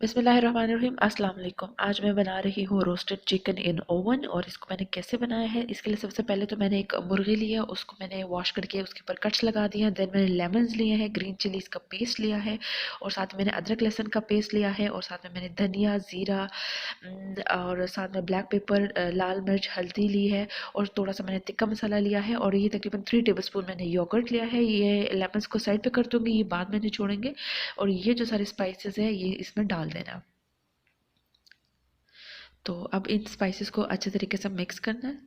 बिस्मिल्लाहिर्रहमानिर्रहीम अस्सलाम वालेकुम। आज मैं बना रही हूँ रोस्टेड चिकन इन ओवन। और इसको मैंने कैसे बनाया है, इसके लिए सबसे पहले तो मैंने एक मुर्गी लिया, उसको मैंने वॉश करके उसके ऊपर कट्स लगा दिए हैं। देन मैंने लेमन्स लिए हैं, ग्रीन चिलीज़ का पेस्ट लिया है, और साथ में मैंने अदरक लहसुन का पेस्ट लिया है, और साथ में मैंने धनिया ज़ीरा और साथ में ब्लैक पेपर, लाल मिर्च, हल्दी ली है, और थोड़ा सा मैंने तिक्का मसाला लिया है, और ये तकरीबन 3 टेबलस्पून मैंने योगर्ट लिया है। ये लेमन्स को साइड पे कर दूँगी, ये बाद में निचोड़ेंगे। और ये जो सारे स्पाइसेस है ये इसमें डाल देना। तो अब इन स्पाइसेस को अच्छे तरीके से मिक्स करना है।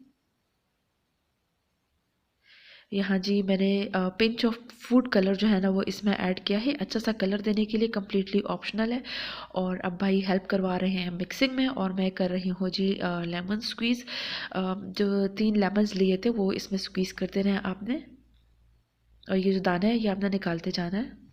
यहाँ जी मैंने पिंच ऑफ फूड कलर जो है ना वो इसमें ऐड किया है, अच्छा सा कलर देने के लिए, कम्प्लीटली ऑप्शनल है। और अब भाई हेल्प करवा रहे हैं मिक्सिंग में, और मैं कर रही हूँ जी लेमन स्क्वीज़। जो 3 लेमन्स लिए थे वो इसमें स्क्वीज़ कर देना है आपने, और ये जो दाना है ये आपने निकालते जाना है।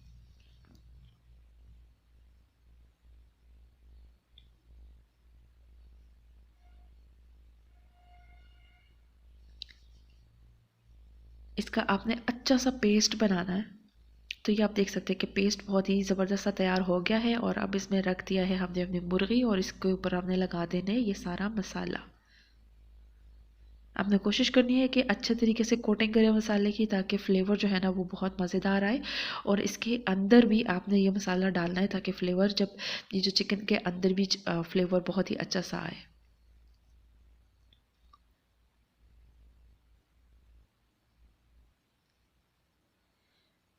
इसका आपने अच्छा सा पेस्ट बनाना है। तो ये आप देख सकते हैं कि पेस्ट बहुत ही ज़बरदस्त सा तैयार हो गया है। और अब इसमें रख दिया है हमने अपनी मुर्गी, और इसके ऊपर हमने लगा देने ये सारा मसाला। आपने कोशिश करनी है कि अच्छे तरीके से कोटिंग करें मसाले की, ताकि फ्लेवर जो है ना वो बहुत मज़ेदार आए। और इसके अंदर भी आपने ये मसाला डालना है, ताकि फ्लेवर जब ये जो चिकन के अंदर भी फ्लेवर बहुत ही अच्छा सा आए।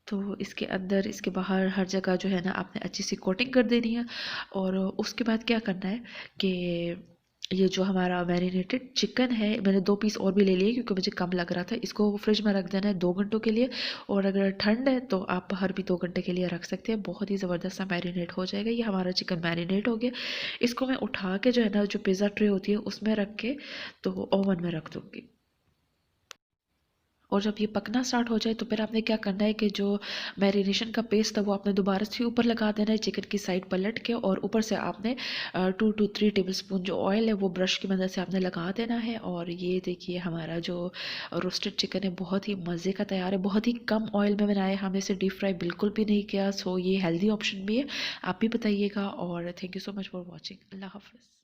तो इसके अंदर, इसके बाहर हर जगह जो है ना आपने अच्छी सी कोटिंग कर देनी है। और उसके बाद क्या करना है कि ये जो हमारा मैरिनेटेड चिकन है, मैंने 2 पीस और भी ले लिए क्योंकि मुझे कम लग रहा था। इसको फ्रिज में रख देना है 2 घंटों के लिए। और अगर ठंड है तो आप बाहर भी 2 घंटे के लिए रख सकते हैं, बहुत ही ज़बरदस्त सा मैरिनेट हो जाएगा। ये हमारा चिकन मैरिनेट हो गया। इसको मैं उठा के जो है ना, जो पिज़्ज़ा ट्रे होती है उसमें रख के तो ओवन में रख दूँगी। और जब ये पकना स्टार्ट हो जाए तो फिर आपने क्या करना है कि जो मैरिनेशन का पेस्ट था वो आपने दोबारा से ऊपर लगा देना है, चिकन की साइड पलट के, और ऊपर से आपने 2 to 3 टेबलस्पून जो ऑयल है वो ब्रश की मदद से आपने लगा देना है। और ये देखिए हमारा जो रोस्टेड चिकन है बहुत ही मज़े का तैयार है। बहुत ही कम ऑयल में बनाया है हमने, इसे डीप फ्राई बिल्कुल भी नहीं किया। सो ये हेल्दी ऑप्शन भी है, आप भी बताइएगा। और thank you so much for watching. अल्लाह हाफिज़।